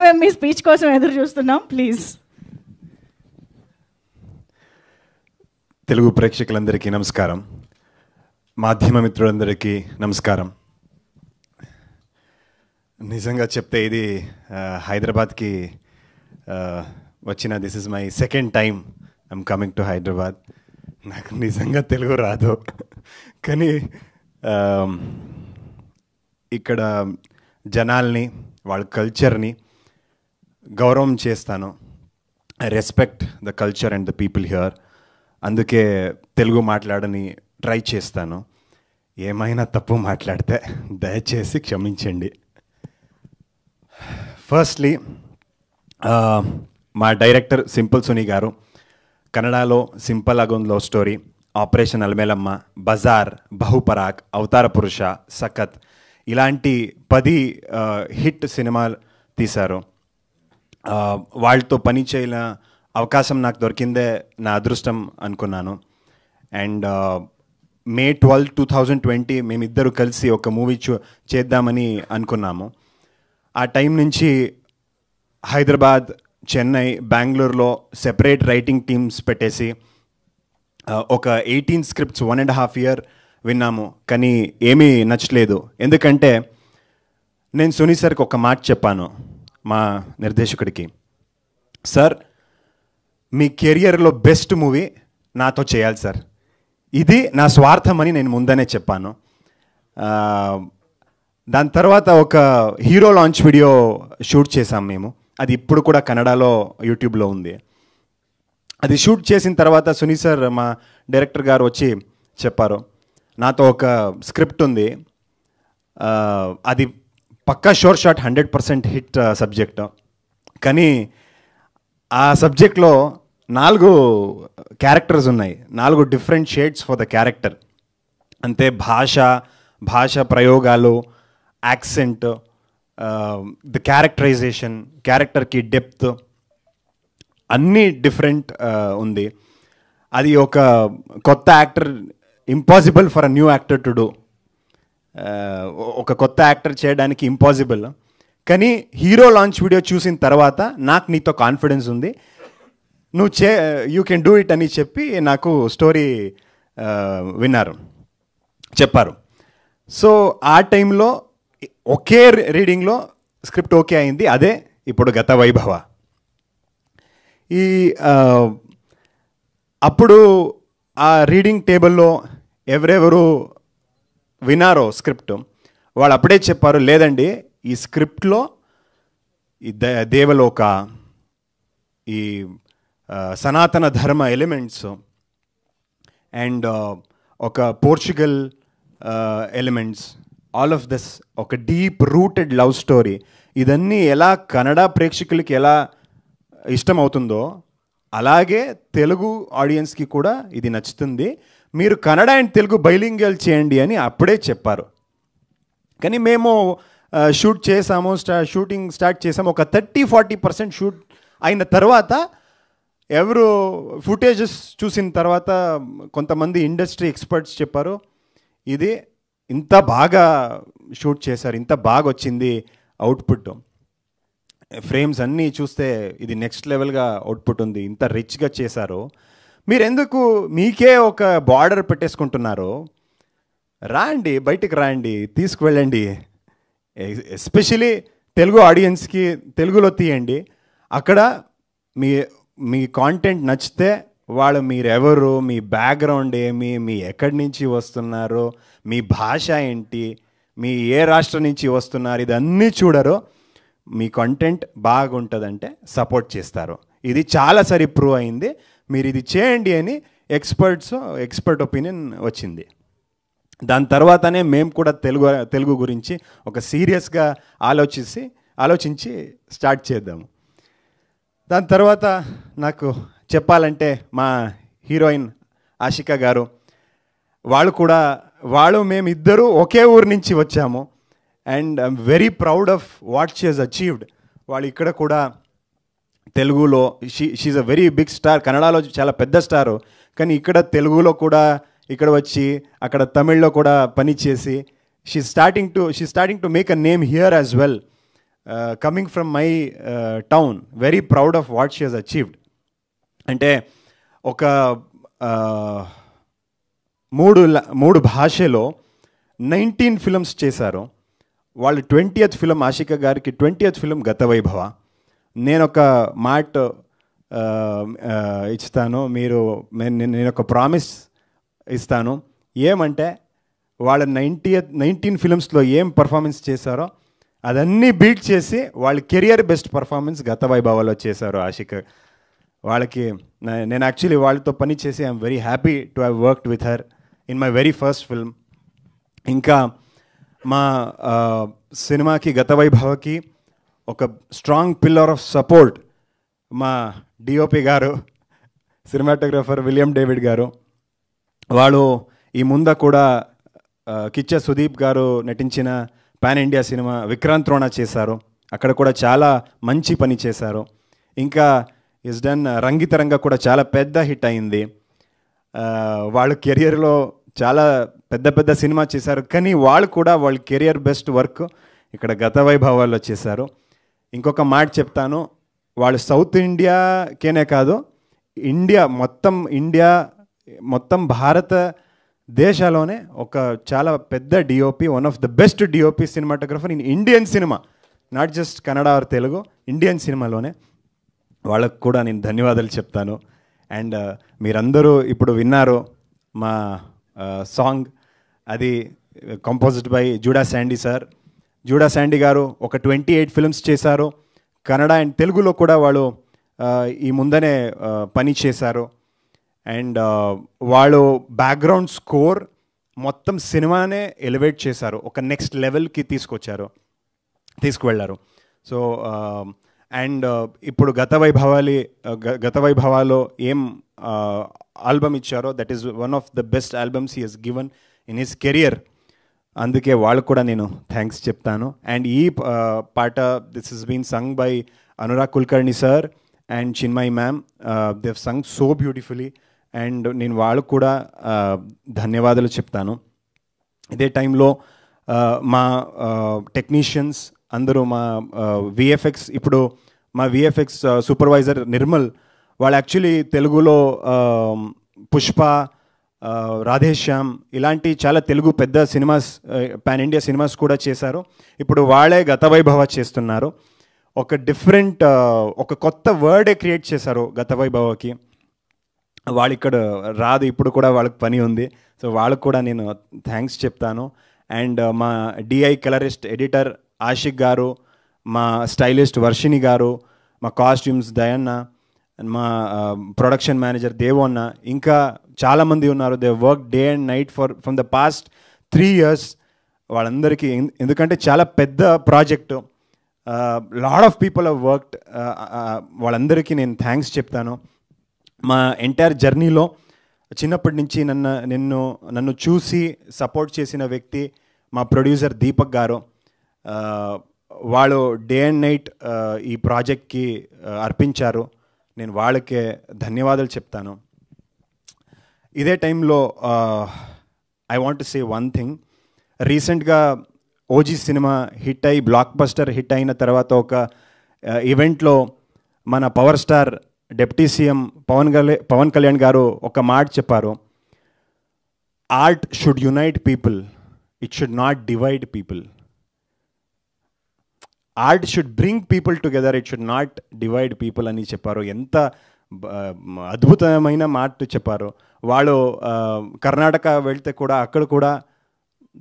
మేము మీ స్పీచ్ కోసం ఎదురు చూస్తున్నాం, ప్లీజ్. తెలుగు ప్రేక్షకులందరికీ నమస్కారం, మాధ్యమ మిత్రులందరికీ నమస్కారం. నిజంగా చెప్తే ఇది హైదరాబాద్కి వచ్చిన this is my second time I'm coming to Hyderabad. నాకు నిజంగా తెలుగు రాదు, కానీ ఇక్కడ జనాల్ని, వాళ్ళ కల్చర్ని గౌరవం చేస్తాను. I respect the culture and the people here. అందుకే తెలుగు మాట్లాడని ట్రై చేస్తాను. ఏమైనా తప్పు మాట్లాడితే దయచేసి క్షమించండి. ఫస్ట్లీ మా డైరెక్టర్ సింపుల్ సునీ గారు కన్నడలో సింపుల్ ఆగుంది love story, operation Alamelamma, Bazaar, Bahuparak, Avatara Purusha, సఖత్ ఇలాంటి 10 హిట్ సినిమాలు తీశారు. వాళ్ళతో పని చేయన అవకాశం నాకు దొరికిందే నా అదృష్టం అనుకున్నాను. అండ్ May 12, 2020 మేమిద్దరు కలిసి ఒక మూవీ చేద్దామని అనుకున్నాము. ఆ టైం నుంచి హైదరాబాద్, చెన్నై, బెంగళూరులో సెపరేట్ రైటింగ్ టీమ్స్ పెట్టేసి ఒక 18 స్క్రిప్ట్స్ 1.5 year విన్నాము. కానీ ఏమీ నచ్చలేదు. ఎందుకంటే నేను సునీ సార్కి ఒక మాట చెప్పాను, మా నిర్దేశకుడికి, సార్ మీ కెరియర్లో బెస్ట్ మూవీ నాతో చేయాలి సార్, ఇది నా స్వార్థం అని నేను ముందనే చెప్పాను. దాని తర్వాత ఒక హీరో లాంచ్ వీడియో షూట్ చేసాం మేము. అది ఇప్పుడు కూడా కన్నడలో యూట్యూబ్లో ఉంది. అది షూట్ చేసిన తర్వాత సునీ సార్, మా డైరెక్టర్ గారు వచ్చి చెప్పారు, నాతో ఒక స్క్రిప్ట్ ఉంది, అది పక్కా షోర్ షాట్ 100% హిట్ సబ్జెక్ట్, కానీ ఆ సబ్జెక్ట్లో 4 క్యారెక్టర్స్ ఉన్నాయి, 4 different shades for the character. అంతే భాష ప్రయోగాలు, యాక్సెంట్, ద క్యారెక్టరైజేషన్, క్యారెక్టర్కి డెప్త్ అన్నీ డిఫరెంట్ ఉంది. అది ఒక కొత్త actor, impossible for a new actor to do. ఒక కొత్త యాక్టర్ చేయడానికి ఇంపాసిబుల్. కానీ హీరో లాంచ్ వీడియో చూసిన తర్వాత నాకు నీతో కాన్ఫిడెన్స్ ఉంది, నువ్వు యూ కెన్ డూ ఇట్ అని చెప్పి నాకు స్టోరీ చెప్పారు. సో ఆ టైంలో ఒకే రీడింగ్లో స్క్రిప్ట్ ఓకే అయింది. అదే ఇప్పుడు గత వైభవ. అప్పుడు ఆ రీడింగ్ టేబుల్లో ఎవరెవరు వినారో స్క్రిప్ట్ వాళ్ళు అప్పుడే చెప్పారు, లేదండి ఈ స్క్రిప్ట్లో ఈ దేవలోక, ఈ సనాతన ధర్మ ఎలిమెంట్స్ అండ్ ఒక Portugal elements, all of this, ఒక డీప్ రూటెడ్ లవ్ స్టోరీ, ఇదన్నీ ఎలా కన్నడ ప్రేక్షకులకి ఎలా ఇష్టమవుతుందో అలాగే తెలుగు ఆడియన్స్కి కూడా ఇది నచ్చుతుంది, మీరు కన్నడ అండ్ తెలుగు బైలింగల్ చేయండి అని అప్పుడే చెప్పారు. కానీ మేము షూట్ చేసాము, షూటింగ్ స్టార్ట్ చేసాము. ఒక 30-40% షూట్ అయిన తర్వాత ఎవరు ఫుటేజెస్ చూసిన తర్వాత కొంతమంది ఇండస్ట్రీ ఎక్స్పర్ట్స్ చెప్పారు, ఇది ఇంత బాగా షూట్ చేశారు, ఇంత బాగా వచ్చింది అవుట్పుట్, ఫ్రేమ్స్ అన్నీ చూస్తే ఇది నెక్స్ట్ లెవెల్గా అవుట్పుట్ ఉంది, ఇంత రిచ్గా చేశారు, మీరు ఎందుకు మీకే ఒక బార్డర్ పెట్టేసుకుంటున్నారు, రాండి బయటికి రాండి, తీసుకువెళ్ళండి, ఎస్పెషలీ తెలుగు ఆడియన్స్కి తెలుగులో తీయండి, అక్కడ మీ కాంటెంట్ నచ్చితే వాళ్ళు మీరెవరు, మీ బ్యాక్గ్రౌండ్ ఏమి, మీ ఎక్కడి నుంచి వస్తున్నారు, మీ భాష ఏంటి, మీ ఏ రాష్ట్రం నుంచి వస్తున్నారు, ఇదన్నీ చూడరు, మీ కంటెంట్ బాగుంటుందంటే సపోర్ట్ చేస్తారు. ఇది చాలా సరి ప్రూవ్ అయింది, మీరు ఇది చేయండి అని ఎక్స్పర్ట్ ఒపీనియన్ వచ్చింది. దాని తర్వాతనే మేము కూడా తెలుగు గురించి ఒక సీరియస్గా ఆలోచించి స్టార్ట్ చేద్దాము. దాని తర్వాత నాకు చెప్పాలంటే మా హీరోయిన్ ఆషికా గారు, వాళ్ళు మేమిద్దరూ ఒకే ఊరు నుంచి వచ్చాము. And I'm very proud of what she has achieved. వాళ్ళు ఇక్కడ కూడా తెలుగులో she a very big star, కన్నడలో చాలా పెద్ద స్టారు, కానీ ఇక్కడ తెలుగులో కూడా ఇక్కడ వచ్చి అక్కడ తమిళ్లో కూడా పని చేసి she starting to make a name here as well. Coming from my town, very proud of what she has achieved. అంటే ఒక మూడు భాషలో 19 ఫిల్మ్స్ చేశారు. వాళ్ళు 20th ఫిలిం, ఆషిక గారికి 20th ఫిలిం గతవైభవ. నేను ఒక మాట ఇస్తాను, నేను ఒక ప్రామిస్ ఇస్తాను. ఏమంటే వాళ్ళ 19 ఫిలిమ్స్లో ఏం పర్ఫార్మెన్స్ చేశారో అదన్నీ బీట్ చేసి వాళ్ళ కెరియర్ బెస్ట్ పర్ఫార్మెన్స్ గతవైభవలో చేశారు ఆషిక. వాళ్ళకి నేను యాక్చువల్లీ వాళ్ళతో పని చేసి I'm very happy to have worked with her in my very first film. ఇంకా మా సినిమాకి గతవైభవకి ఒక స్ట్రాంగ్ పిల్లర్ ఆఫ్ సపోర్ట్ మా డిఓపి గారు, సినిమాటోగ్రఫర్ విలియం డేవిడ్ గారు. వాళ్ళు ఈ ముందు కూడా కిచ్చ సుదీప్ గారు నటించిన pan India cinema Vikrant Rona చేశారు, అక్కడ కూడా చాలా మంచి పని చేశారు. ఇంకా ఇస్ డన్ రంగితరంగా కూడా చాలా పెద్ద హిట్ అయింది. వాళ్ళ కెరియర్లో చాలా పెద్ద సినిమా చేశారు, కానీ వాళ్ళు కూడా వాళ్ళ కెరియర్ బెస్ట్ వర్క్ ఇక్కడ గతవైభవాల్లో చేశారు. ఇంకొక మాట చెప్తాను, వాళ్ళు సౌత్ ఇండియాకేనే కాదు, ఇండియా మొత్తం భారతదేశంలోనే ఒక చాలా పెద్ద DOP, one of the best DOP cinematographer in Indian cinema, not just Kannada or Telugu, Indian సినిమాలోనే. వాళ్ళకు కూడా నేను ధన్యవాదాలు చెప్తాను. అండ్ మీరందరూ ఇప్పుడు విన్నారు మా సాంగ్, అది composed by JUDA Sandy sir. JUDA Sandy గారు ఒక 28 ఫిల్మ్స్ చేశారు. కన్నడ అండ్ తెలుగులో కూడా వాళ్ళు ఈ ముందనే పని చేశారు. అండ్ వాళ్ళు బ్యాక్గ్రౌండ్ స్కోర్ మొత్తం సినిమానే ఎలివేట్ చేశారు, ఒక నెక్స్ట్ లెవెల్కి తీసుకువెళ్ళారు. సో అండ్ ఇప్పుడు గతవైభవాలో ఏం ఆల్బమ్ ఇచ్చారో, that is one of the best albums he has given in his career. అందుకే వాళ్ళకు కూడా నేను థ్యాంక్స్ చెప్తాను. అండ్ ఈ పాట this is been sung by Anurag Kulkarni sir and Chinmayi ma'am. They've sung so beautifully. And నేను వాళ్ళకు కూడా ధన్యవాదాలు చెప్తాను. ఇదే టైంలో మా టెక్నీషియన్స్ అందరూ, మా విఎఫ్ఎక్స్, ఇప్పుడు మా విఎఫ్ఎక్స్ సూపర్వైజర్ నిర్మల్, వాళ్ళు యాక్చువల్లీ తెలుగులో పుష్ప, రాధేశ్యామ్ ఇలాంటి చాలా తెలుగు పెద్ద సినిమాస్, పాన్ ఇండియా సినిమాస్ కూడా చేశారు. ఇప్పుడు వాళ్ళే గతవైభవ చేస్తున్నారు. ఒక డిఫరెంట్, ఒక కొత్త వర్డే క్రియేట్ చేశారు గతవైభవకి. వాళ్ళు ఇక్కడ రాదు, ఇప్పుడు కూడా వాళ్ళకి పని ఉంది. సో వాళ్ళకు కూడా నేను థ్యాంక్స్ చెప్తాను. అండ్ మా డిఐ కలరిస్ట్ ఎడిటర్ ఆషిక్ గారు, మా స్టైలిస్ట్ వర్షిని గారు, మా కాస్ట్యూమ్స్ దయన్న, మా ప్రొడక్షన్ మేనేజర్ దేవన్న, ఇంకా చాలామంది ఉన్నారు. They work day and night from the past 3 years. వాళ్ళందరికీ, ఎందుకంటే చాలా పెద్ద project, lot of people have worked. వాళ్ళందరికీ నేను థ్యాంక్స్ చెప్తాను. మా ఎంటైర్ జర్నీలో చిన్నప్పటి నుంచి నన్ను చూసి సపోర్ట్ చేసిన వ్యక్తి మా ప్రొడ్యూసర్ దీపక్ గారు. వాళ్ళు డే అండ్ నైట్ ఈ ప్రాజెక్ట్కి అర్పించారు. నేను వాళ్ళకే ధన్యవాదాలు చెప్తాను. ఇదే టైంలో I want to say one thing. రీసెంట్గా ఓజీ సినిమా హిట్ అయి, బ్లాక్ బస్టర్ హిట్ అయిన తర్వాత ఒక ఈవెంట్లో మన power star deputy CM Pavan Kalyan గారు ఒక మాట చెప్పారు, art should unite people, it should not divide people. Art should bring people together, it should not divide people అని చెప్పారు. ఎంత అద్భుతమైన మాట చెప్పారు. వాళ్ళు కర్ణాటక వెళ్తే కూడా అక్కడ కూడా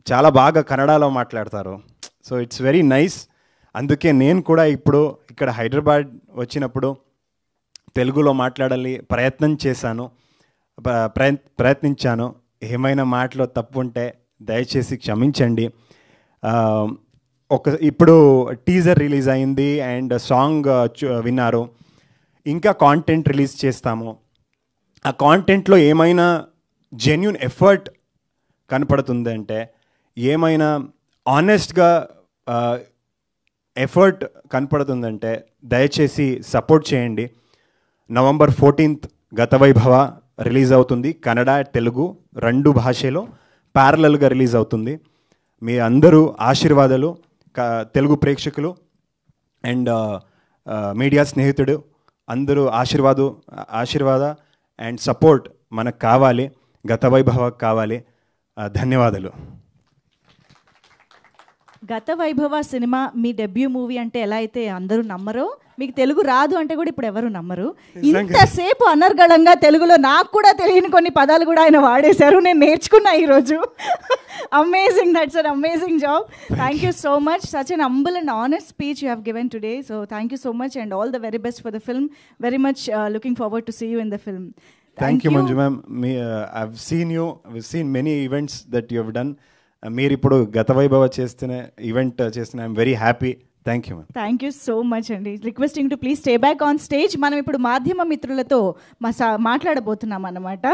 చాలా బాగా కన్నడలో మాట్లాడతారు. So it's very nice. అందుకే నేను కూడా ఇప్పుడు ఇక్కడ హైదరాబాద్ వచ్చినప్పుడు తెలుగులో మాట్లాడాలి ప్రయత్నించాను. ఏమైనా మాటలో తప్పు ఉంటే దయచేసి క్షమించండి. ఇప్పుడు టీజర్ రిలీజ్ అయింది అండ్ సాంగ్ విన్నారు. ఇంకా కాంటెంట్ రిలీజ్ చేస్తాము. ఆ కాంటెంట్లో ఏమైనా జెన్యూన్ ఎఫర్ట్ కనపడుతుంది అంటే, ఏమైనా ఆనెస్ట్గా ఎఫర్ట్ కనపడుతుందంటే దయచేసి సపోర్ట్ చేయండి. November 14th గతవైభవ రిలీజ్ అవుతుంది. కన్నడ, తెలుగు 2 భాషలో ప్యారలల్గా రిలీజ్ అవుతుంది. మీ అందరూ ఆశీర్వాదాలు తెలుగు ప్రేక్షకులు అండ్ మీడియా స్నేహితుడు అందరూ ఆశీర్వాద అండ్ సపోర్ట్ మనకు కావాలి, గత వైభవకు కావాలి. ధన్యవాదాలు. గత వైభవ సినిమా మీ డెబ్యూ మూవీ అంటే ఎలా అయితే అందరూ నమ్మరో, మీకు తెలుగు రాదు అంటే కూడా ఇప్పుడు ఎవరు నమ్మరు. ఇంతసేపు అనర్గళంగా తెలుగులో నాకు కూడా తెలియని కొన్ని పదాలు కూడా ఆయన వాడేశారు, నేను నేర్చుకున్నా ఈరోజు. Amazing, that's an amazing job. Thank you so much. Such an humble and honest speech you have given today. So thank you so much and all the very best for the film. Very much looking forward to see you in the film. Thank you Manju ma'am. I've seen many events that you have done. మీరు ఇప్పుడు Gata Vaibhava event చేస్తున్న I'm very happy. Thank you ma'am. Thank you so much అండి. Requesting to please stay back on stage. మనం ఇప్పుడు మాధ్యమ మిత్రులతో మాట్లాడబోతున్నాం అన్నమాట.